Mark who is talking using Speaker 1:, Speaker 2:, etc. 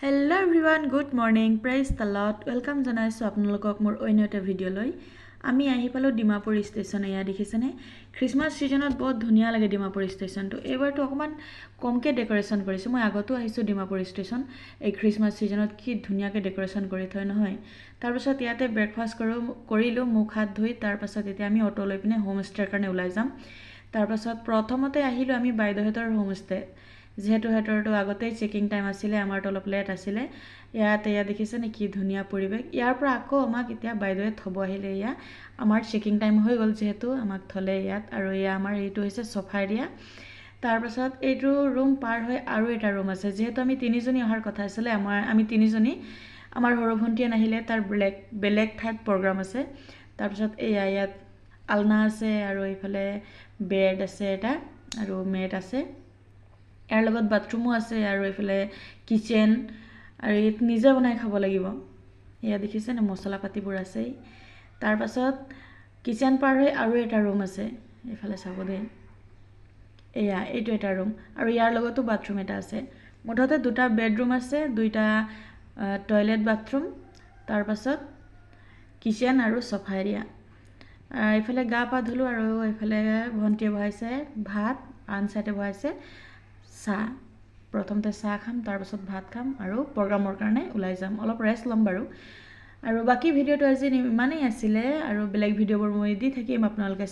Speaker 1: Hello everyone, good morning, praise the Lord, welcome জনাইছো আপোনালোকক মোৰ অন্য এটা ভিডিঅ'লৈ। আমি আহি পালো ডিমাপুৰ ষ্টেচন। এয়া দেখিছেনে, খ্ৰীষ্টমাছ সিজনত বহুত ধুনীয়া লাগে ডিমাপুৰ ষ্টেচনটো। এইবাৰটো অকমান কমকে ডেকোৰেশ্যন কৰিছে। মই আগতো আহিছো ডিমাপুৰ ষ্টেচন। এই খ্ৰীষ্টমাছ সিজনত কি ধুনীয়াকে ডেকোৰেশ্যন কৰি থয় নহয়। তাৰ পাছত ইয়াতে ব্ৰেকফাষ্ট কৰিলো, মুখ হাত ধুই। তাৰ পাছত এতিয়া আমি অটো লৈ পিনে হোমষ্টেৰ কাৰণে ওলাই যাম। তাৰ পাছত প্ৰথমতে আহিলো আমি বাইদেউহঁতৰ হোমষ্টে। যেহেতু হেতৰটো আগতেই চেকিং টাইম আছিলে, আমাৰটো অলপ লেট আছিলে। এয়া দেখিছে নে কি ধুনীয়া পৰিৱেশ। ইয়াৰ পৰা আকৌ আমাক এতিয়া বাইদেৱে থব আহিলে। এয়া আমাৰ চেকিং টাইম হৈ গ'ল, যেহেতু আমাক থলে ইয়াত। আৰু এয়া আমাৰ এইটো হৈছে চফা এৰিয়া। তাৰ পাছত এইটো ৰুম পাৰ হৈ আৰু এটা ৰুম আছে। যেহেতু আমি তিনিজনী অহাৰ কথা আছিলে, আমি তিনিজনী, আমাৰ সৰু ভণ্টিয়ে নাহিলে, তাৰ বেলেগ ঠাইত প্ৰগ্ৰাম আছে। তাৰ পাছত এয়া ইয়াত আলনা আছে, আৰু এইফালে বেড আছে এটা, আৰু মেট আছে। ইয়াৰ লগত বাথৰুমো আছে, আৰু এইফালে কিচেন, আৰু ইয়াত নিজে বনাই খাব লাগিব। এয়া দেখিছে নে, মছলা পাতিবোৰ আছেই। তাৰ পাছত কিচেন পাৰ হৈ আৰু এটা ৰুম আছে, এইফালে চাব দেই। এয়া এইটো এটা ৰুম, আৰু ইয়াৰ লগতো বাথৰুম এটা আছে। মুঠতে দুটা বেডৰুম আছে, দুইটা টয়লেট বাথৰুম। তাৰ পাছত কিচেন আৰু চফা এৰিয়া। এইফালে গা পা ধুলো, আৰু এইফালে ভণ্টিয়ে বহাইছে ভাত, আন চাইডে বহাইছে চাহ। প্ৰথমতে চাহ খাম, তাৰ পাছত ভাত খাম, আৰু প্ৰগ্ৰামৰ কাৰণে ওলাই যাম। অলপ ৰেষ্ট ল'ম বাৰু। আৰু বাকী ভিডিঅ'টো আজি ইমানেই আছিলে, আৰু বেলেগ ভিডিঅ'বোৰ মই দি থাকিম আপোনালোকে